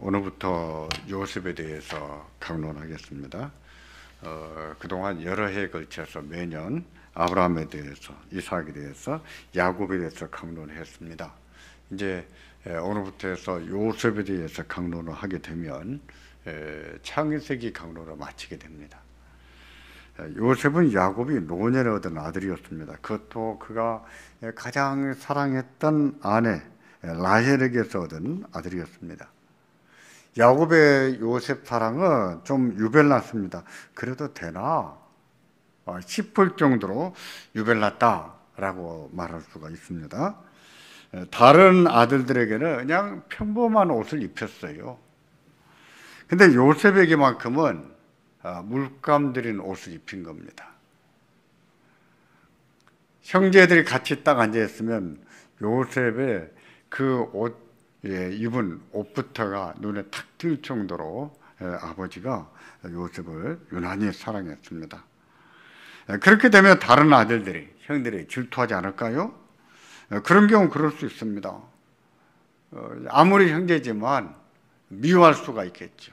오늘부터 요셉에 대해서 강론하겠습니다. 그동안 여러 해에 걸쳐서 매년 아브라함에 대해서, 이삭에 대해서, 야곱에 대해서 강론했습니다. 이제 오늘부터 해서 요셉에 대해서 강론을 하게 되면 창세기 강론을 마치게 됩니다. 요셉은 야곱이 노년에 얻은 아들이었습니다. 그것도 그가 가장 사랑했던 아내 라헬에게서 얻은 아들이었습니다. 야곱의 요셉 사랑은 좀 유별났습니다. 그래도 되나 싶을 정도로 유별났다라고 말할 수가 있습니다. 다른 아들들에게는 그냥 평범한 옷을 입혔어요. 근데 요셉에게만큼은 물감 들인 옷을 입힌 겁니다. 형제들이 같이 딱 앉아 있으면 요셉의 그 옷, 입은 옷부터가 눈에 탁 띌 정도로 아버지가 요셉을 유난히 사랑했습니다. 그렇게 되면 다른 아들들이, 형들이 질투하지 않을까요? 그런 경우 그럴 수 있습니다. 아무리 형제지만 미워할 수가 있겠죠.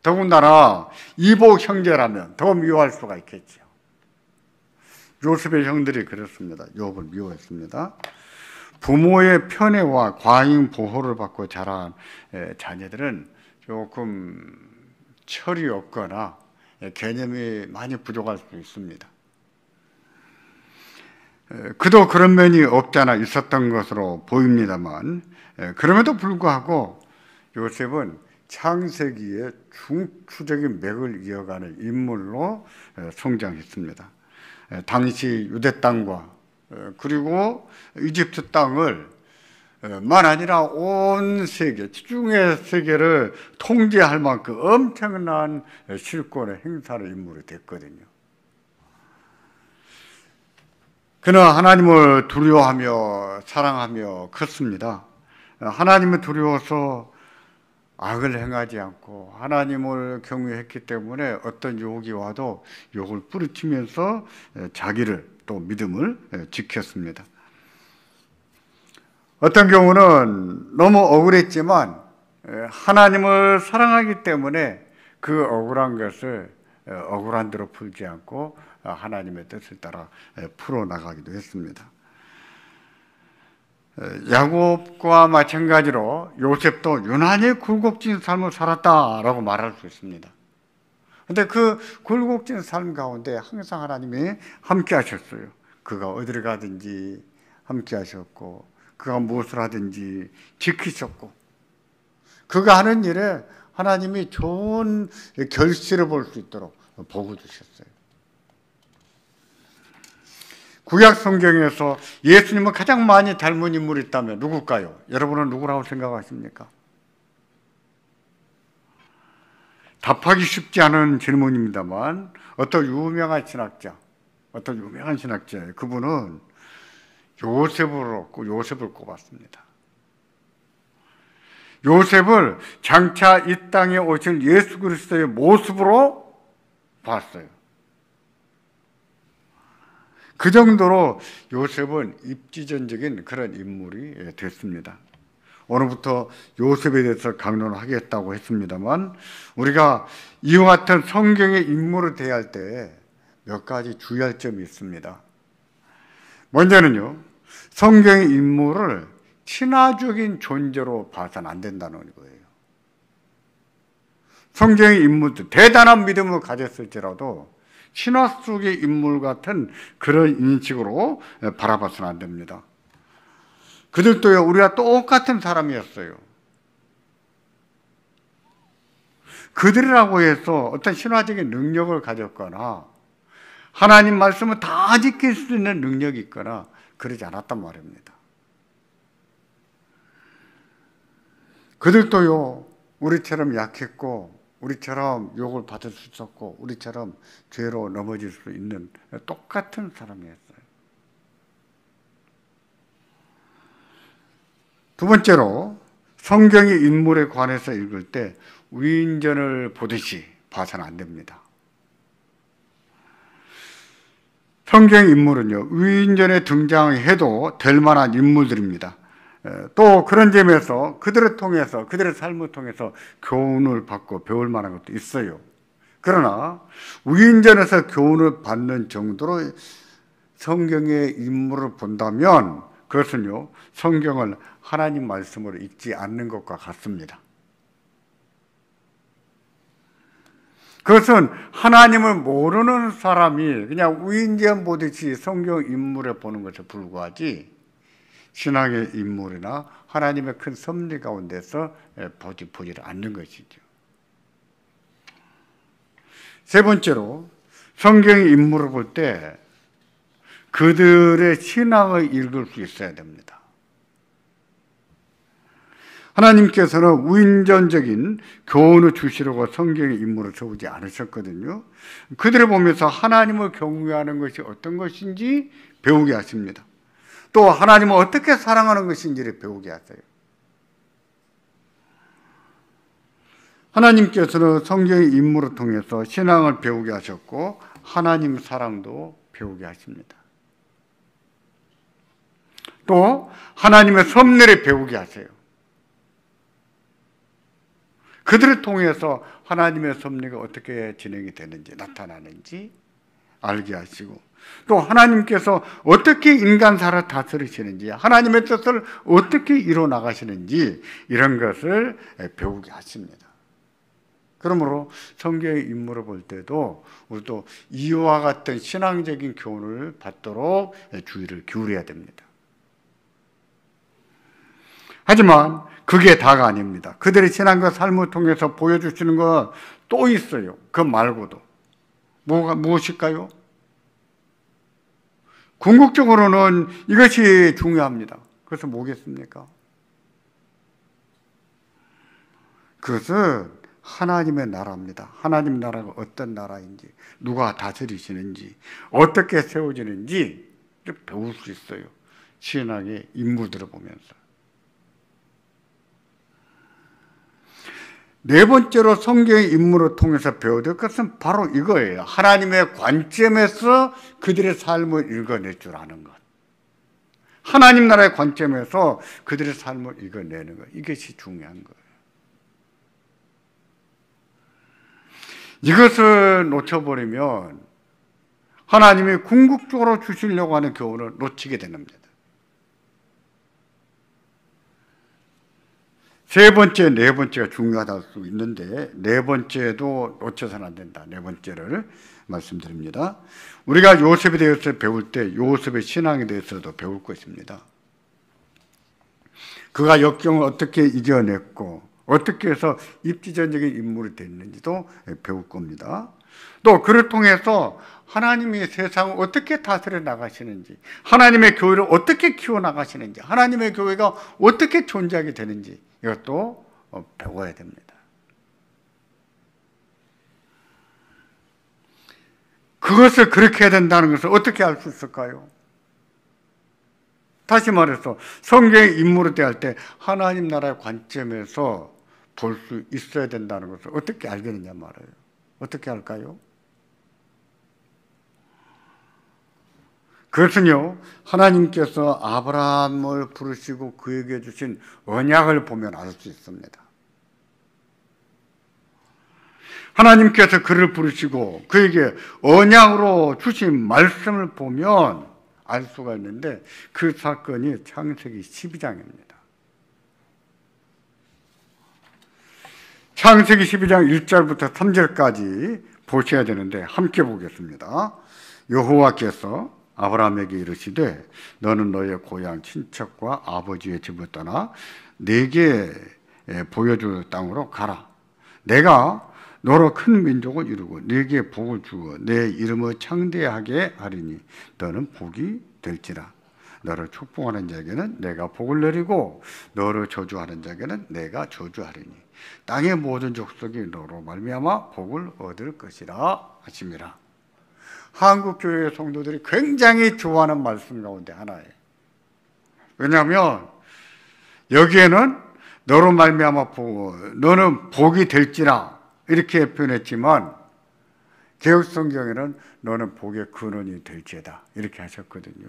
더군다나 이복 형제라면 더 미워할 수가 있겠죠. 요셉의 형들이 그랬습니다. 요셉을 미워했습니다. 부모의 편애와 과잉 보호를 받고 자란 자녀들은 조금 철이 없거나 개념이 많이 부족할 수 있습니다. 그도 그런 면이 없잖아 있었던 것으로 보입니다만, 그럼에도 불구하고 요셉은 창세기의 중추적인 맥을 이어가는 인물로 성장했습니다. 당시 유대 땅과 그리고 이집트 땅을 만 아니라 온 세계, 지중해 세계를 통제할 만큼 엄청난 실권의 행사를 인물이 됐거든요. 그는 하나님을 두려워하며 사랑하며 컸습니다. 하나님을 두려워서 악을 행하지 않고 하나님을 경외했기 때문에 어떤 유혹이 와도 유혹을 뿌리치면서 자기를 또 믿음을 지켰습니다. 어떤 경우는 너무 억울했지만 하나님을 사랑하기 때문에 그 억울한 것을 억울한 대로 풀지 않고 하나님의 뜻을 따라 풀어나가기도 했습니다. 야곱과 마찬가지로 요셉도 유난히 굴곡진 삶을 살았다라고 말할 수 있습니다. 그런데 그 굴곡진 삶 가운데 항상 하나님이 함께 하셨어요. 그가 어디를 가든지 함께 하셨고, 그가 무엇을 하든지 지키셨고, 그가 하는 일에 하나님이 좋은 결실을 볼 수 있도록 복을 주셨어요. 구약 성경에서 예수님은 가장 많이 닮은 인물이 있다면 누굴까요? 여러분은 누구라고 생각하십니까? 답하기 쉽지 않은 질문입니다만 어떤 유명한 신학자, 그분은 요셉을 꼽았습니다. 요셉을 장차 이 땅에 오실 예수 그리스도의 모습으로 봤어요. 그 정도로 요셉은 입지전적인 그런 인물이 됐습니다. 오늘부터 요셉에 대해서 강론을 하겠다고 했습니다만, 우리가 이와 같은 성경의 인물을 대할 때 몇 가지 주의할 점이 있습니다. 먼저는요, 성경의 인물을 친화적인 존재로 봐서는 안 된다는 거예요. 성경의 인물들, 대단한 믿음을 가졌을지라도 신화 속의 인물 같은 그런 인식으로 바라봐서는 안 됩니다. 그들도요, 우리가 똑같은 사람이었어요. 그들이라고 해서 어떤 신화적인 능력을 가졌거나 하나님 말씀을 다 지킬 수 있는 능력이 있거나 그러지 않았단 말입니다. 그들도요, 우리처럼 약했고, 우리처럼 욕을 받을 수 있었고, 우리처럼 죄로 넘어질 수 있는 똑같은 사람이었어요. 두 번째로, 성경의 인물에 관해서 읽을 때 위인전을 보듯이 봐서는 안 됩니다. 성경 인물은요, 위인전에 등장해도 될 만한 인물들입니다. 또 그런 점에서 그들을 통해서, 그들의 삶을 통해서 교훈을 받고 배울 만한 것도 있어요. 그러나 위인전에서 교훈을 받는 정도로 성경의 인물을 본다면 그것은요, 성경을 하나님 말씀으로 읽지 않는 것과 같습니다. 그것은 하나님을 모르는 사람이 그냥 위인전 보듯이 성경 인물에 보는 것에 불과하지, 신앙의 인물이나 하나님의 큰 섭리 가운데서 보지를 않는 것이죠. 세 번째로, 성경의 인물을 볼 때 그들의 신앙을 읽을 수 있어야 됩니다. 하나님께서는 우인전적인 교훈을 주시려고 성경의 인물을 세우지 않으셨거든요. 그들을 보면서 하나님을 경외하는 것이 어떤 것인지 배우게 하십니다. 또 하나님을 어떻게 사랑하는 것인지를 배우게 하세요. 하나님께서는 성경의 인물을 통해서 신앙을 배우게 하셨고 하나님 사랑도 배우게 하십니다. 또 하나님의 섭리를 배우게 하세요. 그들을 통해서 하나님의 섭리가 어떻게 진행이 되는지, 나타나는지 알게 하시고, 또 하나님께서 어떻게 인간사를 다스리시는지, 하나님의 뜻을 어떻게 이루어 나가시는지 이런 것을 배우게 하십니다. 그러므로 성경의 인물을 볼 때도 우리도 이와 같은 신앙적인 교훈을 받도록 주의를 기울여야 됩니다. 하지만 그게 다가 아닙니다. 그들의 신앙과 삶을 통해서 보여주시는 건 또 있어요. 그 말고도. 무엇일까요? 궁극적으로는 이것이 중요합니다. 그래서 뭐겠습니까? 그것은 하나님의 나라입니다. 하나님 나라가 어떤 나라인지, 누가 다스리시는지, 어떻게 세워지는지 배울 수 있어요. 신앙의 인물들을 보면서. 네 번째로 성경의 인물을 통해서 배워야 될 것은 바로 이거예요. 하나님의 관점에서 그들의 삶을 읽어낼 줄 아는 것. 하나님 나라의 관점에서 그들의 삶을 읽어내는 것. 이것이 중요한 거예요. 이것을 놓쳐버리면 하나님이 궁극적으로 주시려고 하는 교훈을 놓치게 되는 겁니다. 세 번째, 네 번째가 중요하다고 수 있는데 네 번째도 놓쳐서는 안 된다. 네 번째를 말씀드립니다. 우리가 요셉에 대해서 배울 때 요셉의 신앙에 대해서도 배울 것입니다. 그가 역경을 어떻게 이겨냈고 어떻게 해서 입지전적인 인물이 됐는지도 배울 겁니다. 또 그를 통해서 하나님이 세상을 어떻게 다스려 나가시는지, 하나님의 교회를 어떻게 키워나가시는지, 하나님의 교회가 어떻게 존재하게 되는지 이것도 배워야 됩니다. 그것을 그렇게 해야 된다는 것을 어떻게 알 수 있을까요? 다시 말해서 성경의 인물을 대할 때 하나님 나라의 관점에서 볼 수 있어야 된다는 것을 어떻게 알겠느냐 말이에요. 어떻게 할까요? 그것은요, 하나님께서 아브라함을 부르시고 그에게 주신 언약을 보면 알 수 있습니다. 하나님께서 그를 부르시고 그에게 언약으로 주신 말씀을 보면 알 수가 있는데 그 사건이 창세기 12장입니다. 창세기 12장 1절부터 3절까지 보셔야 되는데 함께 보겠습니다. 여호와께서 아브라함에게 이르시되 너는 너의 고향 친척과 아버지의 집을 떠나 내게 보여줄 땅으로 가라. 내가 너로 큰 민족을 이루고 네게 복을 주어 내 이름을 창대하게 하리니 너는 복이 될지라. 너를 축복하는 자에게는 내가 복을 내리고 너를 저주하는 자에게는 내가 저주하리니 땅의 모든 족속이 너로 말미암아 복을 얻을 것이라 하심이라. 한국교회 성도들이 굉장히 좋아하는 말씀 가운데 하나예요. 왜냐하면 여기에는 너로 말미암아 너는 복이 될지라 이렇게 표현했지만 개혁성경에는 너는 복의 근원이 될지다 이렇게 하셨거든요.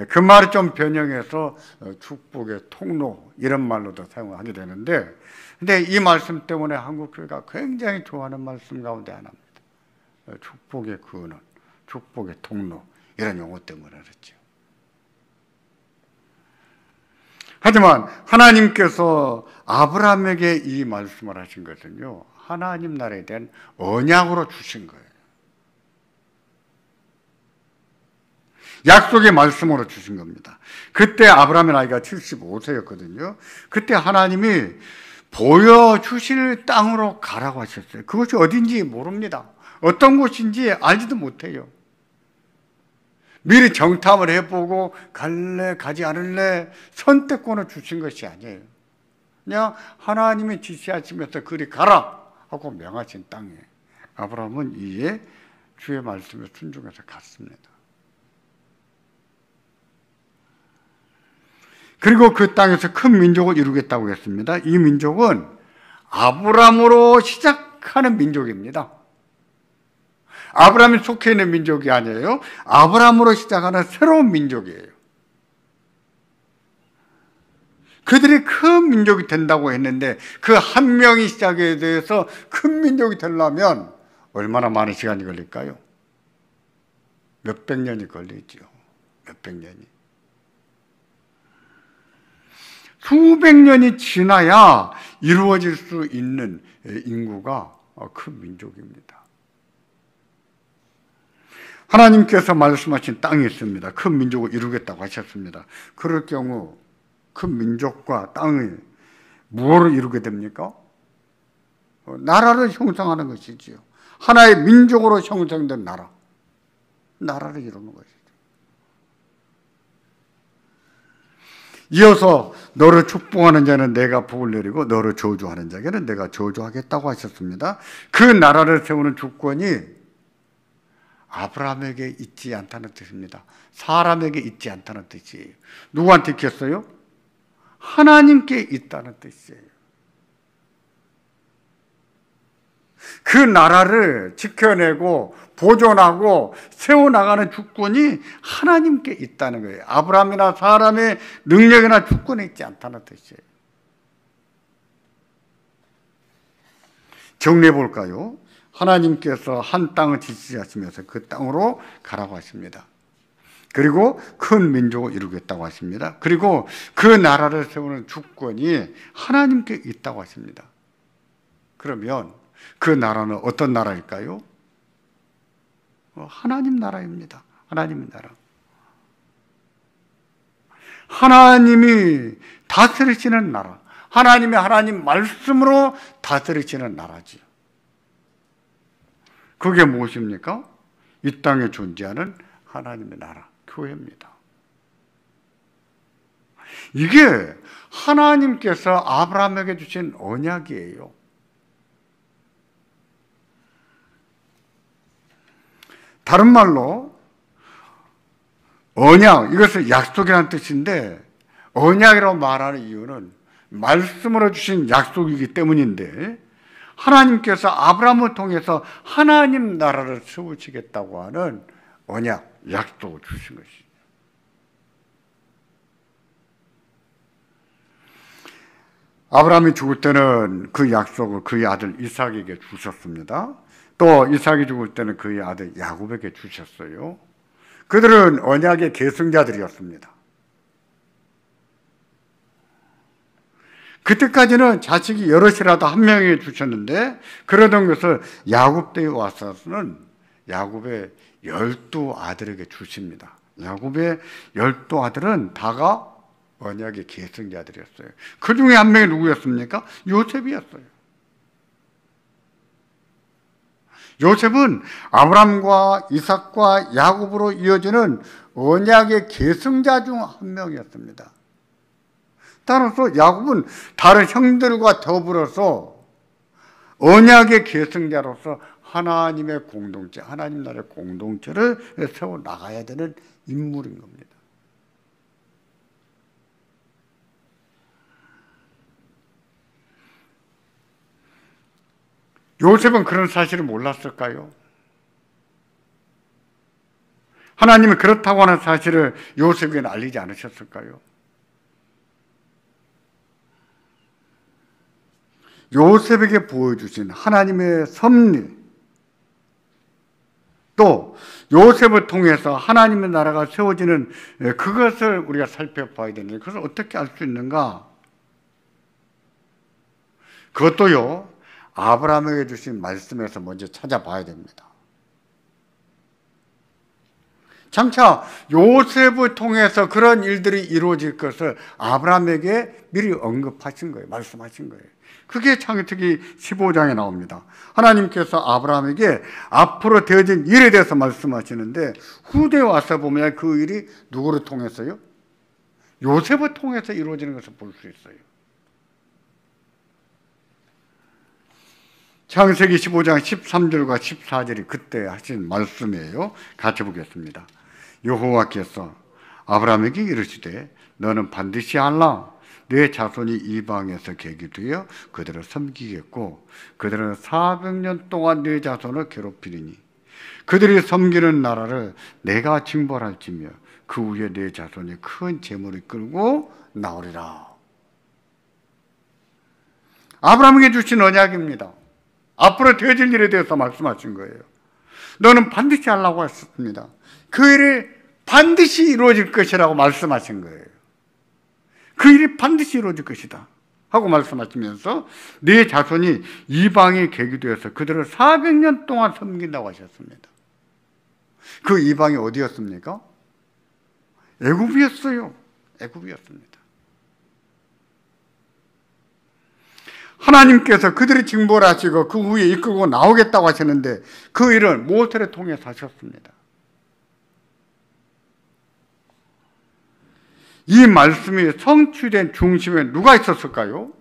그 말을 좀 변형해서 축복의 통로 이런 말로도 사용하게 되는데, 근데 이 말씀 때문에 한국교회가 굉장히 좋아하는 말씀 가운데 하나입니다. 축복의 근원, 축복의 통로 이런 용어 때문에 그렇죠. 하지만 하나님께서 아브라함에게 이 말씀을 하신 것은요, 하나님 나라에 대한 언약으로 주신 거예요. 약속의 말씀으로 주신 겁니다. 그때 아브라함의 나이가 75세였거든요. 그때 하나님이 보여주실 땅으로 가라고 하셨어요. 그것이 어딘지 모릅니다. 어떤 곳인지 알지도 못해요. 미리 정탐을 해보고 갈래 가지 않을래 선택권을 주신 것이 아니에요. 그냥 하나님이 지시하시면서 그리 가라 하고 명하신 땅에 아브라함은 이에 주의 말씀에 순종해서 갔습니다. 그리고 그 땅에서 큰 민족을 이루겠다고 했습니다. 이 민족은 아브라함으로 시작하는 민족입니다. 아브라함이 속해 있는 민족이 아니에요. 아브라함으로 시작하는 새로운 민족이에요. 그들이 큰 민족이 된다고 했는데 그 한 명이 시작에 대해서 큰 민족이 되려면 얼마나 많은 시간이 걸릴까요? 몇백 년이 걸리죠. 몇백 년이. 수백 년이 지나야 이루어질 수 있는 인구가 큰 민족입니다. 하나님께서 말씀하신 땅이 있습니다. 큰 민족을 이루겠다고 하셨습니다. 그럴 경우 큰 민족과 땅이 무엇을 이루게 됩니까? 나라를 형성하는 것이지요. 하나의 민족으로 형성된 나라를 이루는 것이죠. 이어서 너를 축복하는 자는 내가 복을 내리고 너를 저주하는 자에게는 내가 저주하겠다고 하셨습니다. 그 나라를 세우는 주권이 아브라함에게 있지 않다는 뜻입니다. 사람에게 있지 않다는 뜻이에요. 누구한테 있겠어요? 하나님께 있다는 뜻이에요. 그 나라를 지켜내고 보존하고 세워나가는 주권이 하나님께 있다는 거예요. 아브라함이나 사람의 능력이나 주권에 있지 않다는 뜻이에요. 정리해 볼까요? 하나님께서 한 땅을 지시하시면서 그 땅으로 가라고 하십니다. 그리고 큰 민족을 이루겠다고 하십니다. 그리고 그 나라를 세우는 주권이 하나님께 있다고 하십니다. 그러면 그 나라는 어떤 나라일까요? 하나님 나라입니다. 하나님의 나라. 하나님이 다스리시는 나라. 하나님의 하나님 말씀으로 다스리시는 나라지요. 그게 무엇입니까? 이 땅에 존재하는 하나님의 나라, 교회입니다. 이게 하나님께서 아브라함에게 주신 언약이에요. 다른 말로 언약, 이것은 약속이라는 뜻인데 언약이라고 말하는 이유는 말씀으로 주신 약속이기 때문인데 하나님께서 아브라함을 통해서 하나님 나라를 세우시겠다고 하는 언약, 약속을 주신 것이죠. 아브라함이 죽을 때는 그 약속을 그의 아들 이삭에게 주셨습니다. 또 이삭이 죽을 때는 그의 아들 야곱에게 주셨어요. 그들은 언약의 계승자들이었습니다. 그때까지는 자식이 여럿이라도 한 명에게 주셨는데 그러던 것을 야곱 때에 와서는 야곱의 12아들에게 주십니다. 야곱의 12아들은 다가 언약의 계승자들이었어요. 그 중에 한 명이 누구였습니까? 요셉이었어요. 요셉은 아브람과 이삭과 야곱으로 이어지는 언약의 계승자 중 한 명이었습니다. 따라서 야곱은 다른 형들과 더불어서 언약의 계승자로서 하나님의 공동체, 하나님 나라의 공동체를 세워 나가야 되는 인물인 겁니다. 요셉은 그런 사실을 몰랐을까요? 하나님이 그렇다고 하는 사실을 요셉에게 알리지 않으셨을까요? 요셉에게 보여주신 하나님의 섭리, 또 요셉을 통해서 하나님의 나라가 세워지는 그것을 우리가 살펴봐야 되는데, 그것을 어떻게 알 수 있는가? 그것도요, 아브라함에게 주신 말씀에서 먼저 찾아봐야 됩니다. 장차 요셉을 통해서 그런 일들이 이루어질 것을 아브라함에게 미리 언급하신 거예요. 말씀하신 거예요. 그게 창세기 15장에 나옵니다. 하나님께서 아브라함에게 앞으로 되어진 일에 대해서 말씀하시는데, 후대에 와서 보면 그 일이 누구를 통해서요? 요셉을 통해서 이루어지는 것을 볼 수 있어요. 창세기 15장 13절과 14절이 그때 하신 말씀이에요. 같이 보겠습니다. 여호와께서 아브라함에게 이르시되 너는 반드시 알라. 내 자손이 이방에서 계기되어 그들을 섬기겠고 그들은 400년 동안 내 자손을 괴롭히리니 그들이 섬기는 나라를 내가 징벌할지며 그 후에 내 자손이 큰 재물을 끌고 나오리라. 아브라함에게 주신 언약입니다. 앞으로 되어질 일에 대해서 말씀하신 거예요. 너는 반드시 하려고 했습니다. 그 일이 반드시 이루어질 것이라고 말씀하신 거예요. 그 일이 반드시 이루어질 것이다 하고 말씀하시면서 네 자손이 이방에 계기되어서 그들을 400년 동안 섬긴다고 하셨습니다. 그 이방이 어디였습니까? 애굽이었어요. 애굽이었습니다. 하나님께서 그들이 징벌하시고 그 후에 이끌고 나오겠다고 하셨는데 그 일을 모세를 통해서 하셨습니다. 이 말씀이 성취된 중심에 누가 있었을까요?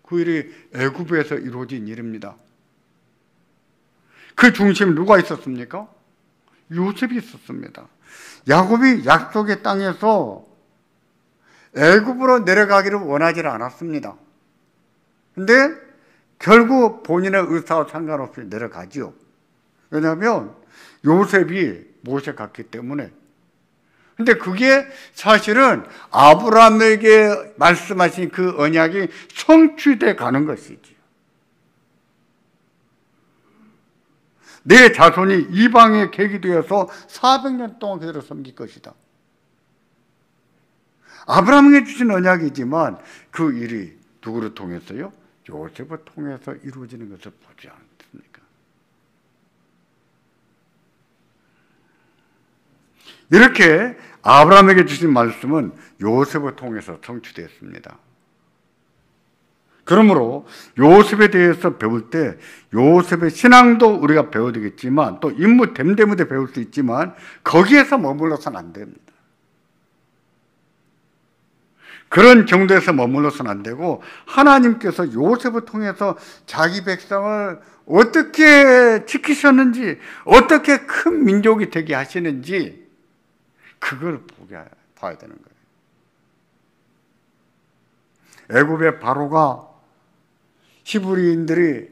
그 일이 애굽에서 이루어진 일입니다. 그 중심에 누가 있었습니까? 요셉이 있었습니다. 야곱이 약속의 땅에서 애굽으로 내려가기를 원하지 않았습니다. 근데 결국 본인의 의사와 상관없이 내려가지요. 왜냐하면 요셉이 모세 같기 때문에. 근데 그게 사실은 아브라함에게 말씀하신 그 언약이 성취돼 가는 것이지요. 내 자손이 이방에 계기되어서 400년 동안 그대로 섬길 것이다. 아브라함에게 주신 언약이지만 그 일이 누구를 통해서요? 요셉을 통해서 이루어지는 것을 보지 않습니까? 이렇게 아브라함에게 주신 말씀은 요셉을 통해서 성취되었습니다. 그러므로 요셉에 대해서 배울 때 요셉의 신앙도 우리가 배워야 되겠지만 또 인물 됨됨이도 배울 수 있지만 거기에서 머물러서는 안 됩니다. 그런 정도에서 머물러서는 안 되고 하나님께서 요셉을 통해서 자기 백성을 어떻게 지키셨는지 어떻게 큰 민족이 되게 하시는지 그걸 봐야 되는 거예요. 애굽의 바로가 히브리인들이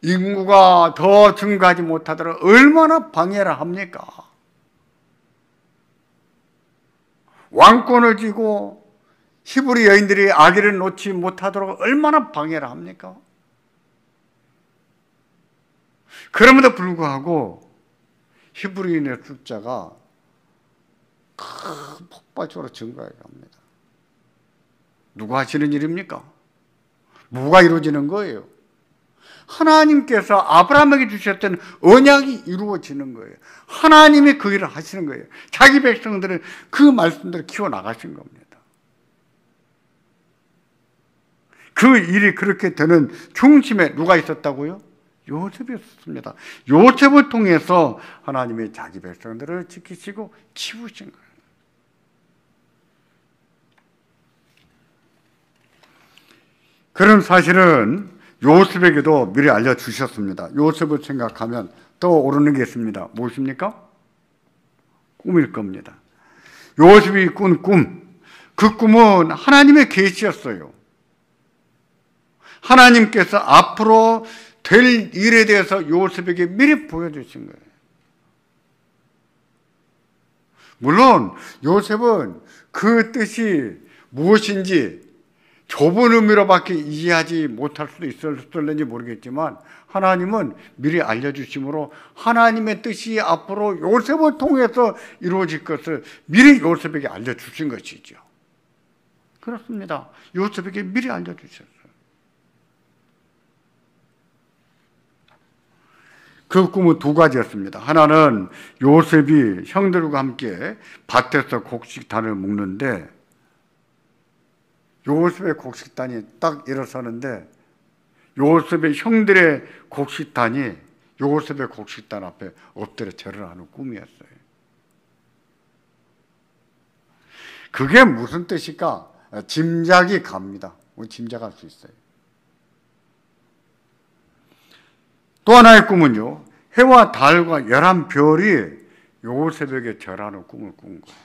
인구가 더 증가하지 못하도록 얼마나 방해를 합니까? 왕권을 쥐고 히브리 여인들이 아기를 놓지 못하도록 얼마나 방해를 합니까? 그럼에도 불구하고 히브리인의 숫자가 큰 폭발적으로 증가해 갑니다. 누가 하시는 일입니까? 뭐가 이루어지는 거예요? 하나님께서 아브라함에게 주셨던 언약이 이루어지는 거예요. 하나님이 그 일을 하시는 거예요. 자기 백성들은 그 말씀대로 키워나가신 겁니다. 그 일이 그렇게 되는 중심에 누가 있었다고요? 요셉이 있었습니다. 요셉을 통해서 하나님의 자기 백성들을 지키시고 키우신 거예요. 그런 사실은 요셉에게도 미리 알려주셨습니다. 요셉을 생각하면 떠오르는 게 있습니다. 무엇입니까? 꿈일 겁니다. 요셉이 꾼 꿈, 그 꿈은 하나님의 계시였어요. 하나님께서 앞으로 될 일에 대해서 요셉에게 미리 보여주신 거예요. 물론 요셉은 그 뜻이 무엇인지 좁은 의미로밖에 이해하지 못할 수도 있었을는지 모르겠지만 하나님은 미리 알려주심으로 하나님의 뜻이 앞으로 요셉을 통해서 이루어질 것을 미리 요셉에게 알려주신 것이죠. 그렇습니다. 요셉에게 미리 알려주셨어요. 그 꿈은 두 가지였습니다. 하나는 요셉이 형들과 함께 밭에서 곡식단을 묶는데 요셉의 곡식단이 딱 일어서는데 요셉의 형들의 곡식단이 요셉의 곡식단 앞에 엎드려 절을 하는 꿈이었어요. 그게 무슨 뜻일까? 짐작이 갑니다. 짐작할 수 있어요. 또 하나의 꿈은요, 해와 달과 11별이 요셉에게 절하는 꿈을 꾼 거예요.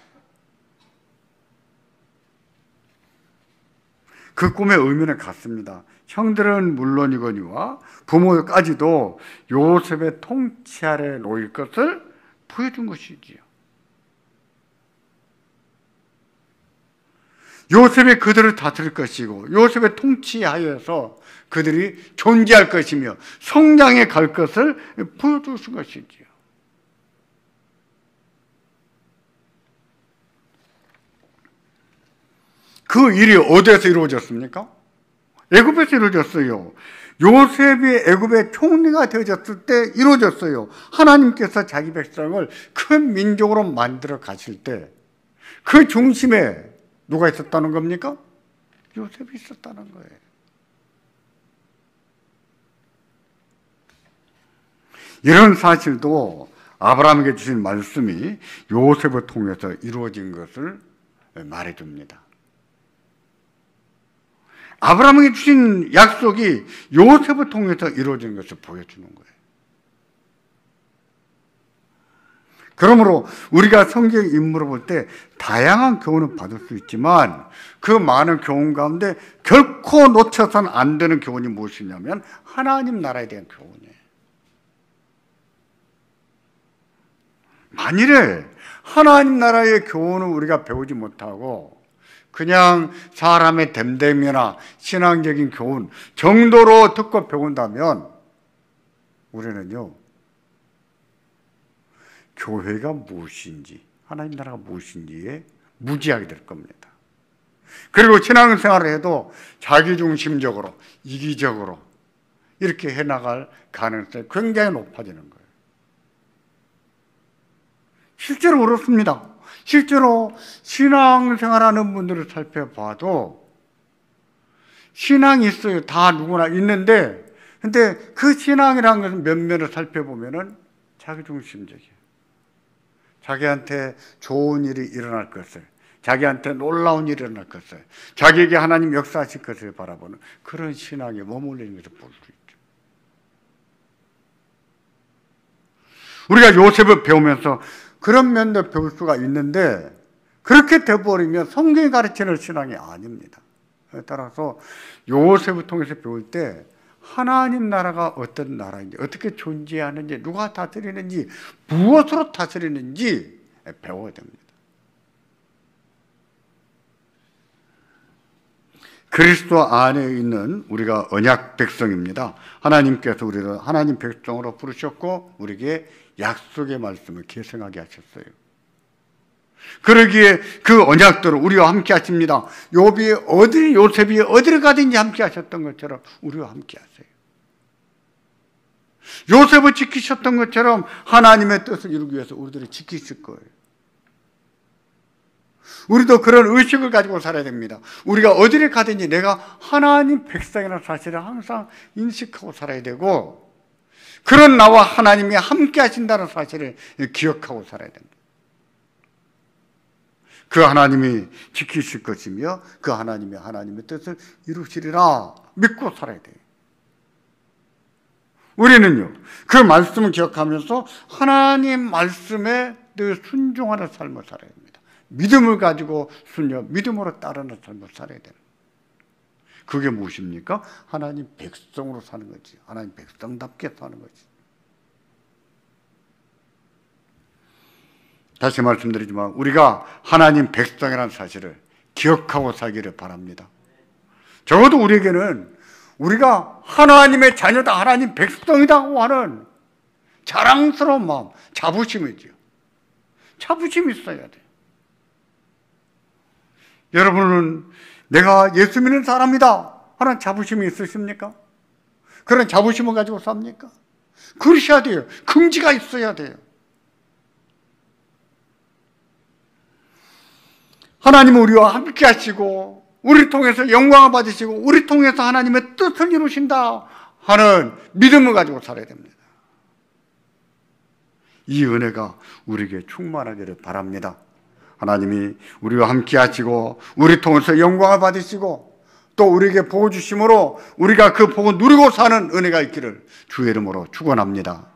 그 꿈의 의미는 같습니다. 형들은 물론이거니와 부모까지도 요셉의 통치 아래 놓일 것을 보여준 것이지요. 요셉이 그들을 다스릴 것이고 요셉의 통치하에서 그들이 존재할 것이며 성장해 갈 것을 보여주신 것이지요. 그 일이 어디에서 이루어졌습니까? 애굽에서 이루어졌어요. 요셉이 애굽의 총리가 되어졌을 때 이루어졌어요. 하나님께서 자기 백성을 큰 민족으로 만들어 가실 때 그 중심에 누가 있었다는 겁니까? 요셉이 있었다는 거예요. 이런 사실도 아브라함에게 주신 말씀이 요셉을 통해서 이루어진 것을 말해줍니다. 아브라함에게 주신 약속이 요셉을 통해서 이루어진 것을 보여주는 거예요. 그러므로 우리가 성경 인물을 볼 때 다양한 교훈을 받을 수 있지만 그 많은 교훈 가운데 결코 놓쳐서는 안 되는 교훈이 무엇이냐면 하나님 나라에 대한 교훈이에요. 만일에 하나님 나라의 교훈을 우리가 배우지 못하고 그냥 사람의 됨됨이나 신앙적인 교훈 정도로 듣고 배운다면 우리는요, 교회가 무엇인지 하나님 나라가 무엇인지에 무지하게 될 겁니다. 그리고 신앙생활을 해도 자기중심적으로 이기적으로 이렇게 해나갈 가능성이 굉장히 높아지는 거예요. 실제로 그렇습니다. 실제로 신앙생활하는 분들을 살펴봐도 신앙이 있어요. 다 누구나 있는데 근데 그 신앙이라는 것은 면면을 살펴보면은 자기중심적이에요. 자기한테 좋은 일이 일어날 것을, 자기한테 놀라운 일이 일어날 것을, 자기에게 하나님 역사하실 것을 바라보는 그런 신앙에 머물리는 것을 볼 수 있죠. 우리가 요셉을 배우면서 그런 면도 배울 수가 있는데 그렇게 되어버리면 성경이 가르치는 신앙이 아닙니다. 따라서 요셉을 통해서 배울 때 하나님 나라가 어떤 나라인지, 어떻게 존재하는지, 누가 다스리는지, 무엇으로 다스리는지 배워야 됩니다. 그리스도 안에 있는 우리가 언약 백성입니다. 하나님께서 우리를 하나님 백성으로 부르셨고 우리에게 약속의 말씀을 계승하게 하셨어요. 그러기에 그 언약대로 우리와 함께 하십니다. 요셉이 어디를 가든지 함께 하셨던 것처럼 우리와 함께 하세요. 요셉을 지키셨던 것처럼 하나님의 뜻을 이루기 위해서 우리들을 지키실 거예요. 우리도 그런 의식을 가지고 살아야 됩니다. 우리가 어디를 가든지 내가 하나님 백성이라는 사실을 항상 인식하고 살아야 되고 그런 나와 하나님이 함께 하신다는 사실을 기억하고 살아야 됩니다. 그 하나님이 지키실 것이며 그 하나님이 하나님의 뜻을 이루시리라 믿고 살아야 돼요. 우리는요, 그 말씀을 기억하면서 하나님 말씀에 늘 순종하는 삶을 살아야 됩니다. 믿음을 가지고 믿음으로 따르는 삶을 살아야 돼요. 그게 무엇입니까? 하나님 백성으로 사는 거지. 하나님 백성답게 사는 거지. 다시 말씀드리지만 우리가 하나님 백성이라는 사실을 기억하고 살기를 바랍니다. 적어도 우리에게는 우리가 하나님의 자녀다, 하나님 백성이다 하는 자랑스러운 마음, 자부심이죠. 자부심이 있어야 돼요. 여러분은 내가 예수 믿는 사람이다 하는 자부심이 있으십니까? 그런 자부심을 가지고 삽니까? 그러셔야 돼요. 긍지가 있어야 돼요. 하나님은 우리와 함께 하시고 우리 통해서 영광을 받으시고 우리 통해서 하나님의 뜻을 이루신다 하는 믿음을 가지고 살아야 됩니다. 이 은혜가 우리에게 충만하기를 바랍니다. 하나님이 우리와 함께 하시고 우리 통해서 영광을 받으시고 또 우리에게 복을 주심으로 우리가 그 복을 누리고 사는 은혜가 있기를 주의 이름으로 축원합니다.